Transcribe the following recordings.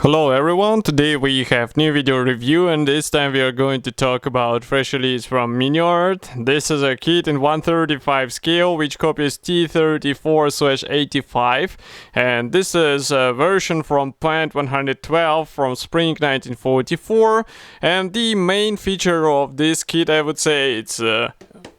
Hello everyone, today we have new video review and this time we are going to talk about fresh release from Miniart. This is a kit in 1/35 scale which copies T-34/85 and this is a version from plant 112 from spring 1944, and the main feature of this kit, I would say, it's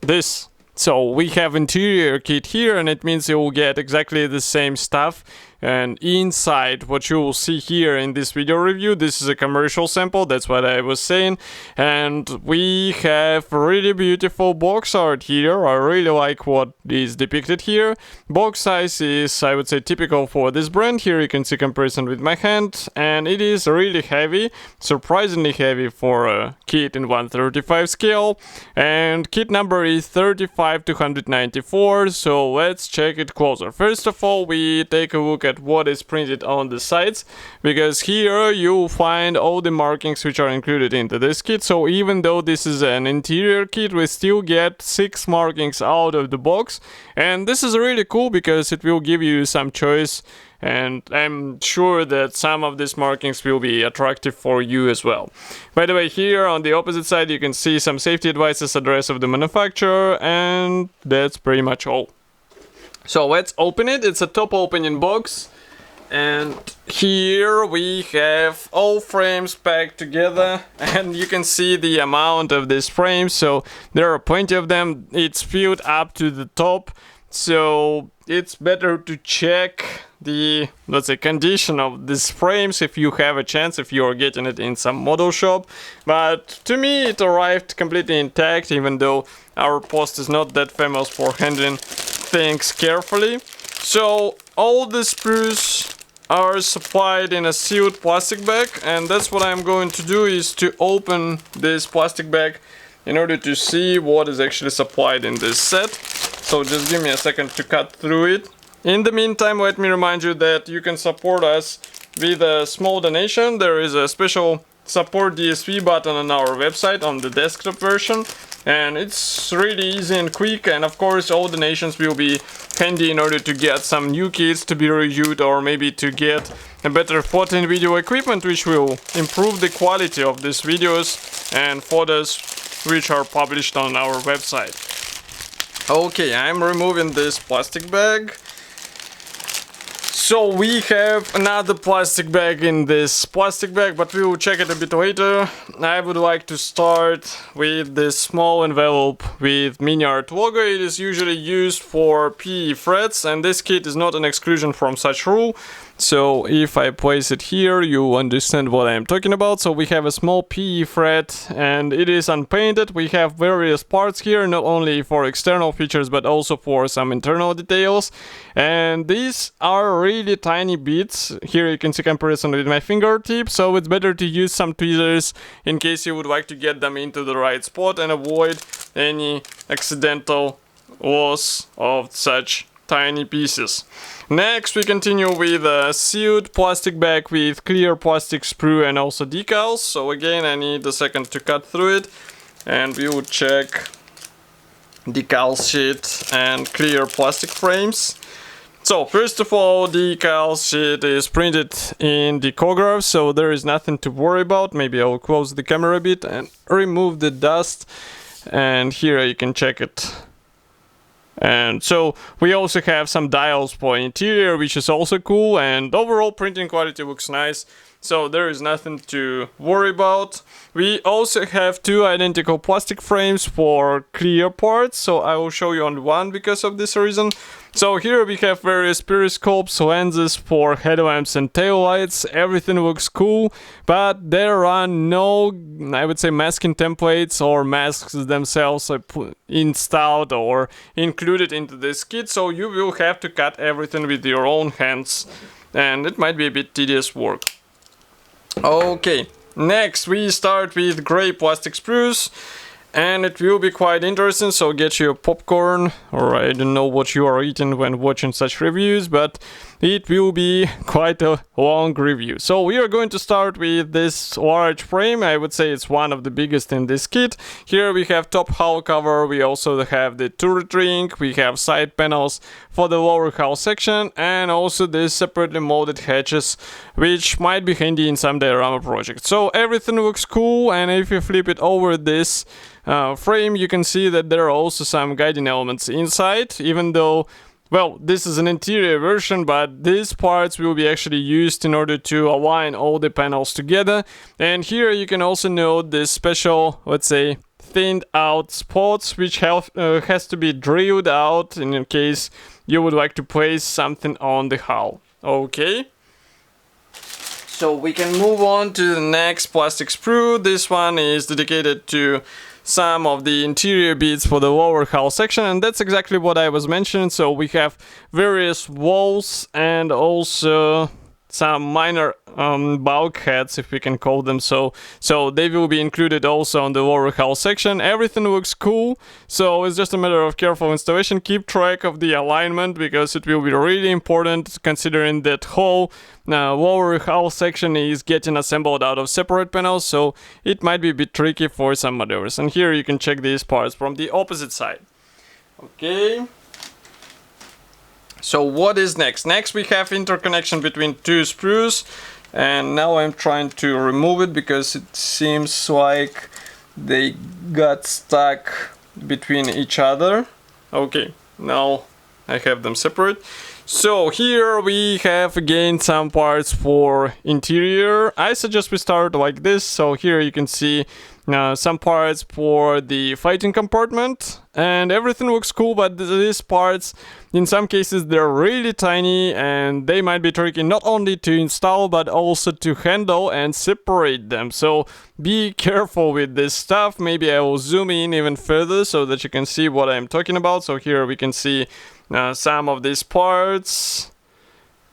this. So we have interior kit here, and it means you will get exactly the same stuff. And inside, what you will see here in this video review, this is a commercial sample, that's what I was saying. And we have really beautiful box art here. I really like what is depicted here. Box size is, I would say, typical for this brand. Here you can see comparison with my hand, and it is really heavy, surprisingly heavy for a kit in 1/35 scale. And kit number is 35294, so let's check it closer. First of all, we take a look at what is printed on the sides, because here you'll find all the markings which are included into this kit. So even though this is an interior kit, we still get 6 markings out of the box, and this is really cool because it will give you some choice, and I'm sure that some of these markings will be attractive for you as well. By the way, here on the opposite side you can see some safety advices, address of the manufacturer, and that's pretty much all. So let's open it. It's a top opening box, and here we have all frames packed together, and you can see the amount of these frames. So there are plenty of them. It's filled up to the top, so it's better to check the, let's say, condition of these frames if you have a chance, if you are getting it in some model shop. But to me it arrived completely intact, even though our post is not that famous for handling things carefully. So all the sprues are supplied in a sealed plastic bag, and that's what I'm going to do, is to open this plastic bag in order to see what is actually supplied in this set. So just give me a second to cut through it. In the meantime, let me remind you that you can support us with a small donation. There is a special support DSV button on our website on the desktop version, and it's really easy and quick, and of course all donations will be handy in order to get some new kits to be reviewed, or maybe to get a better photo and video equipment which will improve the quality of these videos and photos which are published on our website. Okay, I'm removing this plastic bag. So we have another plastic bag in this plastic bag, but we will check it a bit later. I would like to start with this small envelope with Miniart logo. It is usually used for PE threads, and this kit is not an exclusion from such rule. So if I place it here, you understand what I'm talking about. So we have a small PE thread, and it is unpainted. We have various parts here, not only for external features but also for some internal details. And these are really tiny bits. Here you can see comparison with my fingertip, so it's better to use some tweezers in case you would like to get them into the right spot and avoid any accidental loss of such tiny pieces. Next, we continue with a sealed plastic bag with clear plastic sprue and also decals. So again, I need a second to cut through it, and we will check decal sheet and clear plastic frames. So first of all, the decal sheet is printed in decograph, so there is nothing to worry about. Maybe I'll close the camera a bit and remove the dust, and here you can check it. And so we also have some dials for interior, which is also cool, and overall printing quality looks nice, so there is nothing to worry about. We also have 2 identical plastic frames for clear parts, so I will show you on one because of this reason. So here we have various periscopes, lenses for headlamps and taillights. Everything looks cool, but there are no, I would say, masking templates or masks themselves installed or included into this kit, so you will have to cut everything with your own hands, and it might be a bit tedious work. Okay, next we start with gray plastic sprues. and it will be quite interesting, so get your popcorn, or I don't know what you are eating when watching such reviews, but it will be quite a long review. So we are going to start with this large frame. I would say it's one of the biggest in this kit. Here we have top hull cover, we also have the turret ring, we have side panels for the lower hull section, and also these separately molded hatches, which might be handy in some diorama projects. So everything looks cool, and if you flip it over this frame, you can see that there are also some guiding elements inside, even though, well, this is an interior version, but these parts will be actually used in order to align all the panels together. And here you can also note this special, let's say, thinned out spots, which has to be drilled out in case you would like to place something on the hull. Okay. So we can move on to the next plastic sprue. This one is dedicated to some of the interior bits for the lower hull section, and that's exactly what I was mentioning. So we have various walls and also some minor bulkheads, if we can call them so. So they will be included also on the lower hull section. Everything looks cool, so it's just a matter of careful installation. Keep track of the alignment, because it will be really important, considering that whole lower hull section is getting assembled out of separate panels, so it might be a bit tricky for some maneuvers. And here you can check these parts from the opposite side. Okay. So what is next? Next we have interconnection between two sprues, and now I'm trying to remove it because it seems like they got stuck between each other. Okay, now I have them separate. So here we have again some parts for interior. I suggest we start like this. So here you can see some parts for the fighting compartment, and everything looks cool, but these parts, in some cases, they're really tiny, and they might be tricky not only to install but also to handle and separate them. So be careful with this stuff. Maybe I will zoom in even further so that you can see what I'm talking about. So here we can see some of these parts,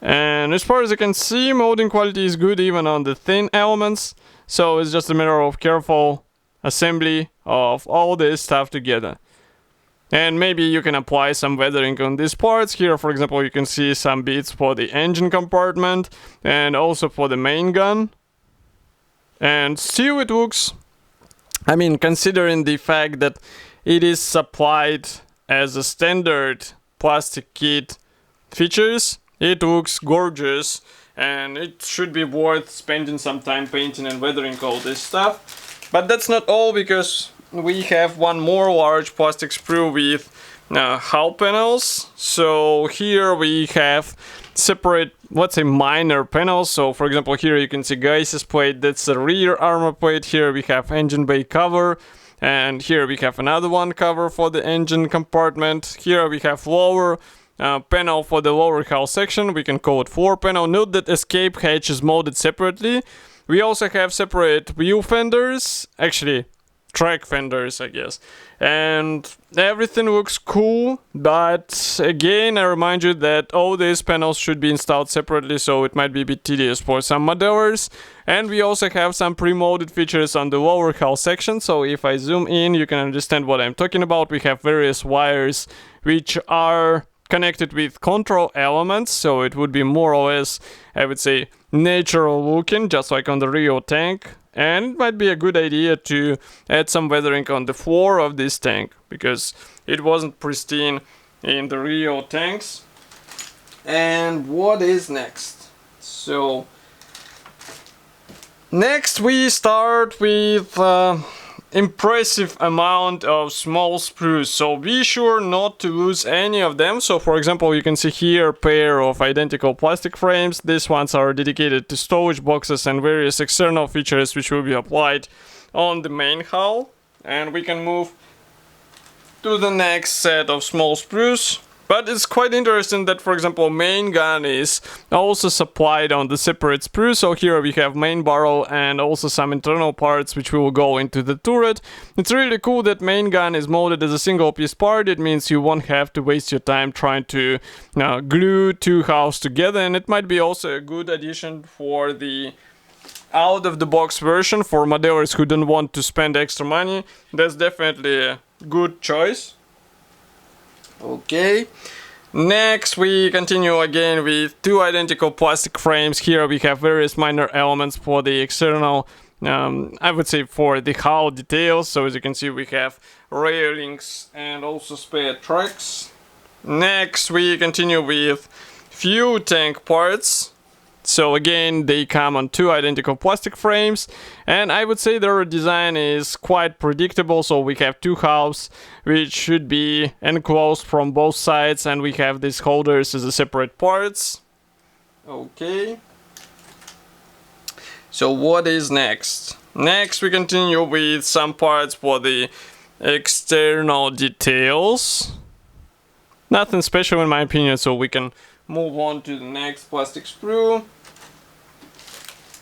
and as far as you can see, molding quality is good even on the thin elements. So it's just a matter of careful assembly of all this stuff together. And maybe you can apply some weathering on these parts. Here, for example, you can see some bits for the engine compartment and also for the main gun. And still it looks, I mean, considering the fact that it is supplied as a standard plastic kit features, it looks gorgeous. And it should be worth spending some time painting and weathering all this stuff. But that's not all, because we have one more large plastic sprue with hull panels. So here we have separate, let's say, minor panels. So for example, here you can see Geiss's plate, that's the rear armor plate. Here we have engine bay cover, and here we have another one cover for the engine compartment. Here we have lower panel for the lower hull section, we can call it floor panel. Note that escape hatch is molded separately. We also have separate wheel fenders, actually track fenders, I guess. And everything looks cool, but again, I remind you that all these panels should be installed separately, so it might be a bit tedious for some modelers. And we also have some pre-molded features on the lower hull section, so if I zoom in, you can understand what I'm talking about. We have various wires which are connected with control elements, so it would be more or less, I would say, natural looking, just like on the Rio tank. And it might be a good idea to add some weathering on the floor of this tank, because it wasn't pristine in the Rio tanks. And what is next? So next we start with impressive amount of small sprues, so be sure not to lose any of them. So for example, you can see here a pair of identical plastic frames. These ones are dedicated to storage boxes and various external features which will be applied on the main hull. And we can move to the next set of small sprues. But it's quite interesting that, for example, main gun is also supplied on the separate sprue. So here we have main barrel and also some internal parts which will go into the turret. It's really cool that main gun is molded as a single piece part. It means you won't have to waste your time trying to glue two hulls together, and it might be also a good addition for the out-of-the-box version for modelers who don't want to spend extra money. That's definitely a good choice. Okay. Next, we continue again with two identical plastic frames. Here we have various minor elements for the external, I would say for the hull details. So as you can see, we have railings and also spare tracks. Next, we continue with few tank parts. So again, they come on two identical plastic frames, and I would say their design is quite predictable. So we have two halves which should be enclosed from both sides, and we have these holders as a separate parts. Okay. So what is next? Next we continue with some parts for the external details. Nothing special in my opinion, so we can move on to the next plastic sprue.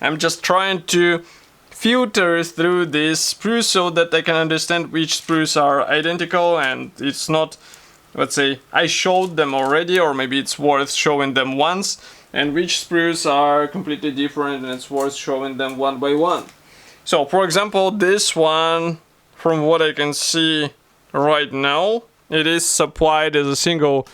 I'm just trying to filter through this sprue so that I can understand which sprues are identical, and it's not, let's say, I showed them already, or maybe it's worth showing them once, and which sprues are completely different and it's worth showing them one by one. So for example, this one, from what I can see right now, it is supplied as a single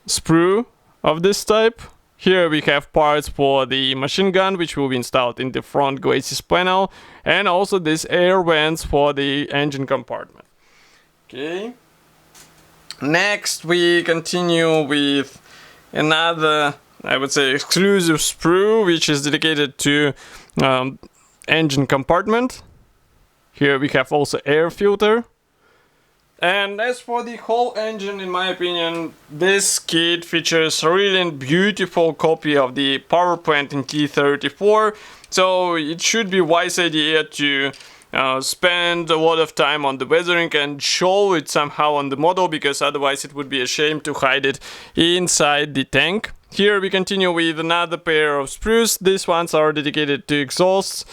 sprue of this type. Here we have parts for the machine gun, which will be installed in the front glacis panel, and also these air vents for the engine compartment. Okay. Next we continue with another, I would say, exclusive sprue, which is dedicated to engine compartment. Here we have also air filter. And as for the whole engine, in my opinion, this kit features a really beautiful copy of the power plant in T-34. So it should be a wise idea to spend a lot of time on the weathering and show it somehow on the model, because otherwise it would be a shame to hide it inside the tank. Here we continue with another pair of sprues. These ones are dedicated to exhausts,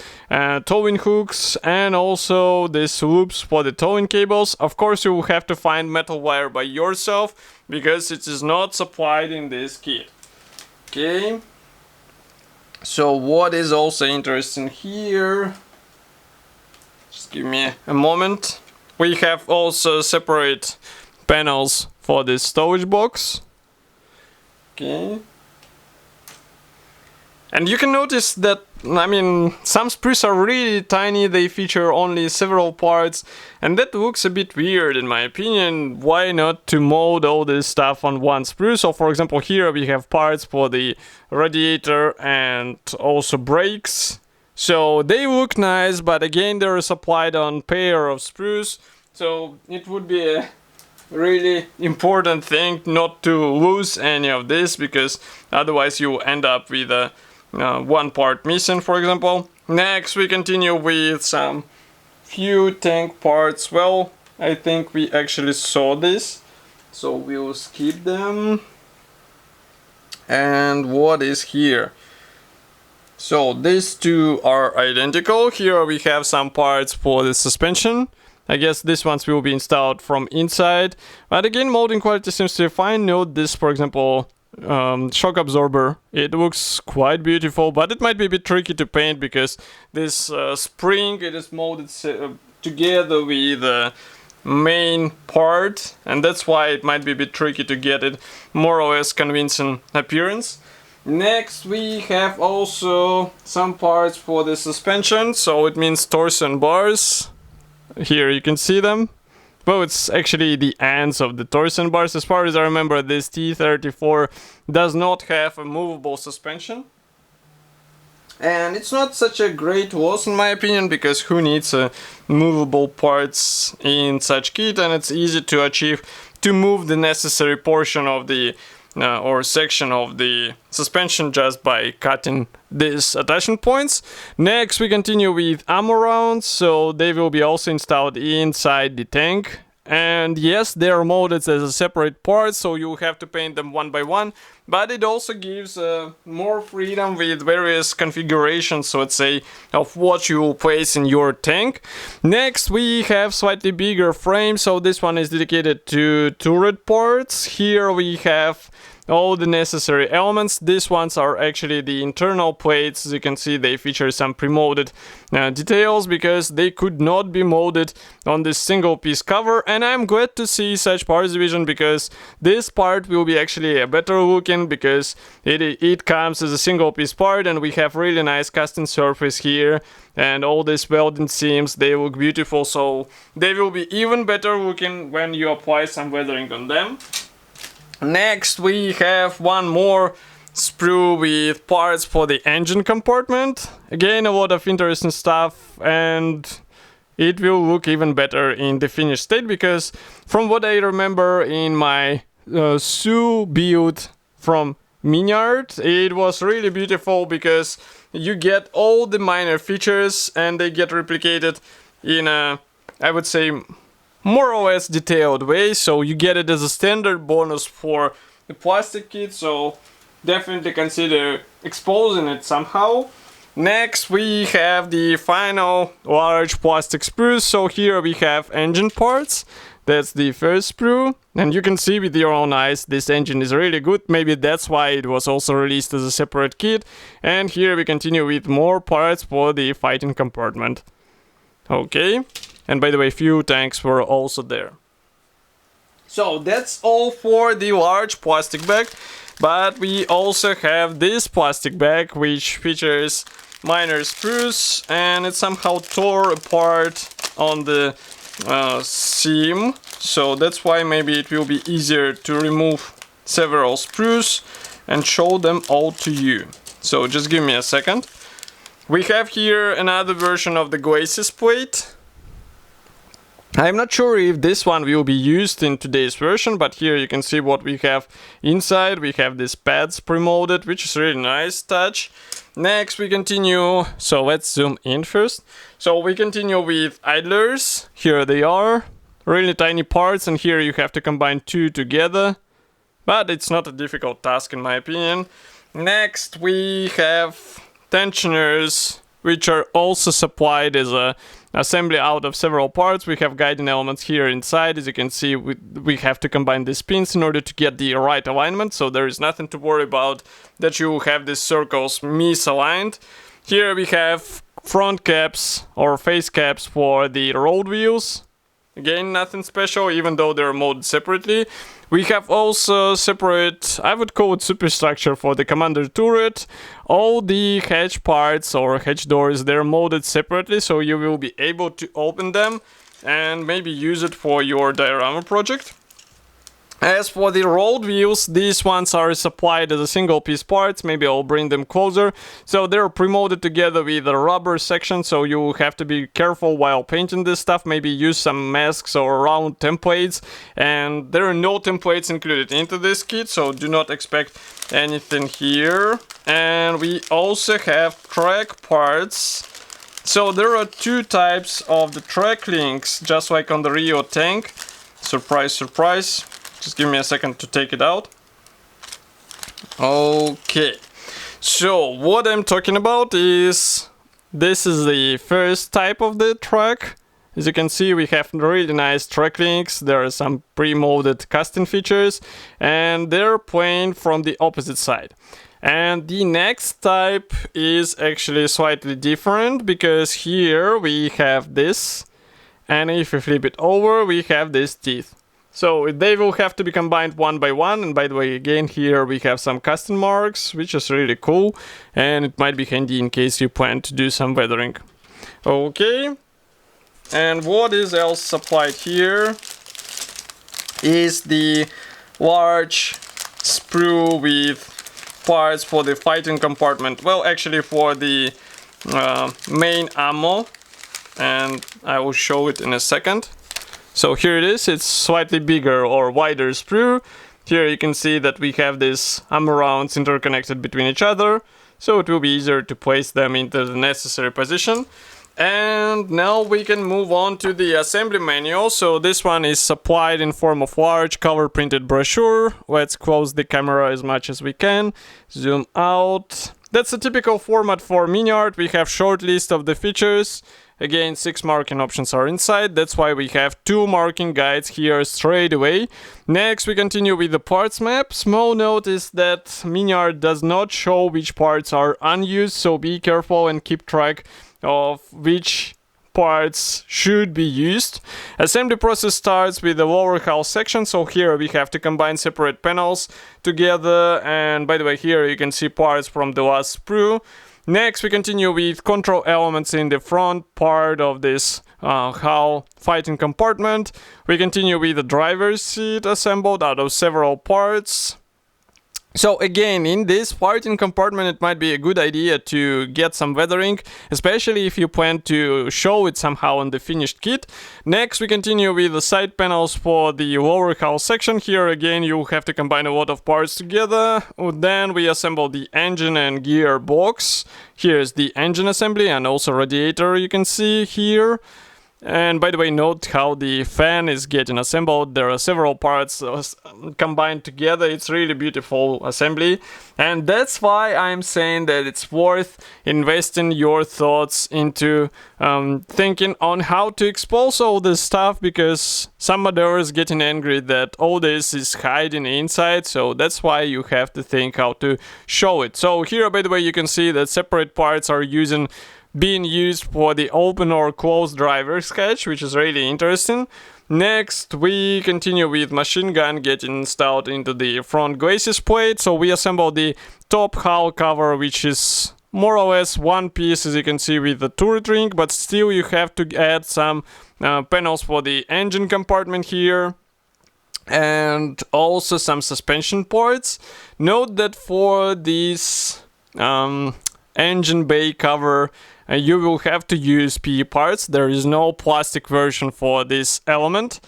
towing hooks, and also these loops for the towing cables. Of course, you will have to find metal wire by yourself, because it is not supplied in this kit. Okay. So what is also interesting here, just give me a moment. We have also separate panels for this storage box. Okay. And you can notice that, I mean, some sprues are really tiny, they feature only several parts, and that looks a bit weird in my opinion. Why not to mold all this stuff on one sprue? So for example, here we have parts for the radiator and also brakes. So they look nice, but again they're supplied on pair of sprues, so it would be a really important thing not to lose any of this, because otherwise you end up with a one part missing, for example. Next we continue with some few tank parts. Well, I think we actually saw this, so we'll skip them. And what is here? So these two are identical. Here we have some parts for the suspension. I guess these ones will be installed from inside, but again molding quality seems to be fine. Note this, for example, shock absorber. It looks quite beautiful, but it might be a bit tricky to paint, because this spring, it is molded together with the main part, and that's why it might be a bit tricky to get it more or less convincing appearance. Next we have also some parts for the suspension, so it means torsion bars. Here you can see them. Well, it's actually the ends of the torsion bars. As far as I remember, this T-34 does not have a movable suspension. And it's not such a great loss in my opinion, because who needs movable parts in such kit, and it's easy to achieve to move the necessary portion of the or section of the suspension just by cutting these attachment points. Next we continue with ammo rounds, so they will be also installed inside the tank. And yes, they are molded as a separate part, so you have to paint them one by one, but it also gives more freedom with various configurations, so let's say, of what you will place in your tank. Next we have slightly bigger frame, so this one is dedicated to turret parts. Here we have all the necessary elements. These ones are actually the internal plates. As you can see, they feature some pre-molded details because they could not be molded on this single piece cover, and I'm glad to see such parts division because this part will be actually a better looking because it comes as a single piece part, and we have really nice custom surface here, and all these welding seams, they look beautiful, so they will be even better looking when you apply some weathering on them. Next we have one more sprue with parts for the engine compartment. Again, a lot of interesting stuff, and it will look even better in the finished state because from what I remember in my SU build from Miniart, it was really beautiful because you get all the minor features and they get replicated in a, I would say, more or less detailed way, so you get it as a standard bonus for the plastic kit, so definitely consider exposing it somehow. Next we have the final large plastic sprues, so here we have engine parts. That's the first sprue, and you can see with your own eyes this engine is really good, maybe that's why it was also released as a separate kit. And here we continue with more parts for the fighting compartment. Okay. And by the way, few tanks were also there. So that's all for the large plastic bag, but we also have this plastic bag which features minor sprues, and it somehow tore apart on the seam, so that's why maybe it will be easier to remove several sprues and show them all to you. So just give me a second. We have here another version of the glacis plate. I'm not sure if this one will be used in today's version, but here you can see what we have inside. We have these pads pre-molded, which is really nice touch. Next we continue, so let's zoom in first. So we continue with idlers. Here they are, really tiny parts, and here you have to combine two together, but it's not a difficult task in my opinion. Next we have tensioners, which are also supplied as a assembly out of several parts. We have guiding elements here inside. As you can see, we have to combine these pins in order to get the right alignment, so there is nothing to worry about that you have these circles misaligned. Here we have front caps or face caps for the road wheels. Again, nothing special, even though they're molded separately. We have also separate, I would call it superstructure for the commander turret. All the hatch parts or hatch doors, they're molded separately, so you will be able to open them and maybe use it for your diorama project. As for the road wheels, these ones are supplied as a single piece parts. Maybe I'll bring them closer. So they're pre-molded together with a rubber section, so you have to be careful while painting this stuff. Maybe use some masks or round templates, and there are no templates included into this kit, so do not expect anything here. And we also have track parts. So there are two types of the track links, just like on the Rio tank. Surprise, surprise. Just give me a second to take it out. Okay, so what I'm talking about is this is the first type of the track. As you can see, we have really nice track links. There are some pre-molded custom features, and they're plain from the opposite side. And the next type is actually slightly different because here we have this, and if we flip it over, we have these teeth. So they will have to be combined one by one, and by the way, again, here we have some custom marks, which is really cool, and it might be handy in case you plan to do some weathering. Okay, and what is else supplied here is the large sprue with parts for the fighting compartment. Well, actually for the main ammo, and I will show it in a second. So here it is, it's slightly bigger or wider sprue. Here you can see that we have these ammo rounds interconnected between each other, so it will be easier to place them into the necessary position. And now we can move on to the assembly manual. So this one is supplied in form of large color printed brochure. Let's close the camera as much as we can. Zoom out. That's a typical format for Miniart. We have short list of the features. Again, 6 marking options are inside, that's why we have 2 marking guides here straight away. Next we continue with the parts map. Small note is that Miniart does not show which parts are unused, so be careful and keep track of which parts should be used. Assembly process starts with the lower hull section, so here we have to combine separate panels together, and by the way, here you can see parts from the last sprue. Next we continue with control elements in the front part of this hull fighting compartment. We continue with the driver's seat assembled out of several parts. So again, in this fighting compartment, it might be a good idea to get some weathering, especially if you plan to show it somehow on the finished kit. Next, we continue with the side panels for the lower hull section. Here again, you have to combine a lot of parts together. Then we assemble the engine and gear box. Here's the engine assembly and also radiator you can see here. And by the way, note how the fan is getting assembled. There are several parts combined together. It's really beautiful assembly. And that's why I'm saying that it's worth investing your thoughts into thinking on how to expose all this stuff, because some modders getting angry that all this is hiding inside. So that's why you have to think how to show it. So here, by the way, you can see that separate parts are being used for the open or closed driver sketch, which is really interesting. Next, we continue with machine gun getting installed into the front glacis plate. So we assemble the top hull cover, which is more or less one piece, as you can see, with the turret ring, but still you have to add some panels for the engine compartment here, and also some suspension parts. Note that for this engine bay cover, you will have to use PE parts. There is no plastic version for this element.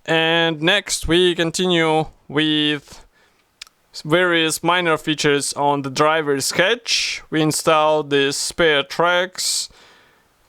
And next we continue with various minor features on the driver sketch. We install the spare tracks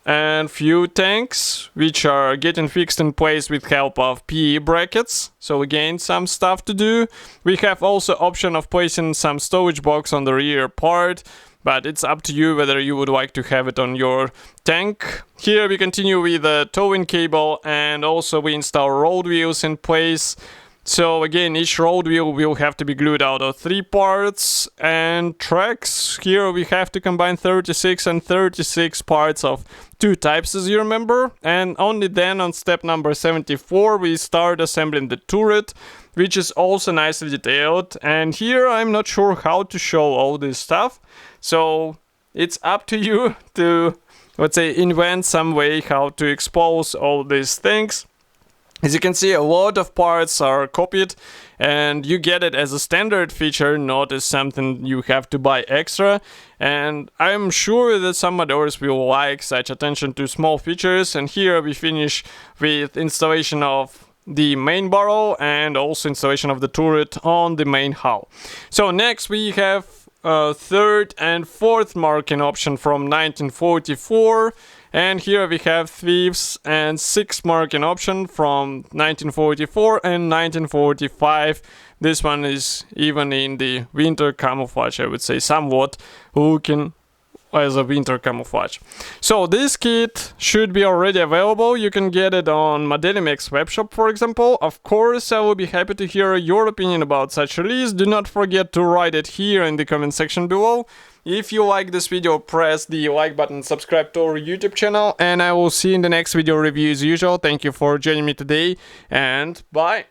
and fuel tanks, which are getting fixed in place with help of PE brackets. So again, some stuff to do. We have also option of placing some storage box on the rear part, but it's up to you whether you would like to have it on your tank. Here we continue with the towing cable, and also we install road wheels in place. So again, each road wheel will have to be glued out of 3 parts. And tracks, here we have to combine 36 and 36 parts of 2 types, as you remember. And only then, on step number 74, we start assembling the turret, which is also nicely detailed. And here I'm not sure how to show all this stuff, so it's up to you to, let's say, invent some way how to expose all these things. As you can see, a lot of parts are copied, and you get it as a standard feature, not as something you have to buy extra. And I'm sure that some modders will like such attention to small features. And here we finish with installation of the main barrel and also installation of the turret on the main hull. So next we have third and fourth marking option from 1944, and here we have fifth and sixth marking option from 1944 and 1945. This one is even in the winter camouflage, I would say, somewhat looking as a winter camouflage. So this kit should be already available. You can get it on Modelimix webshop, for example. Of course, I will be happy to hear your opinion about such release. Do not forget to write it here in the comment section below. If you like this video, press the like button, subscribe to our YouTube channel, and I will see you in the next video review as usual. Thank you for joining me today, and bye!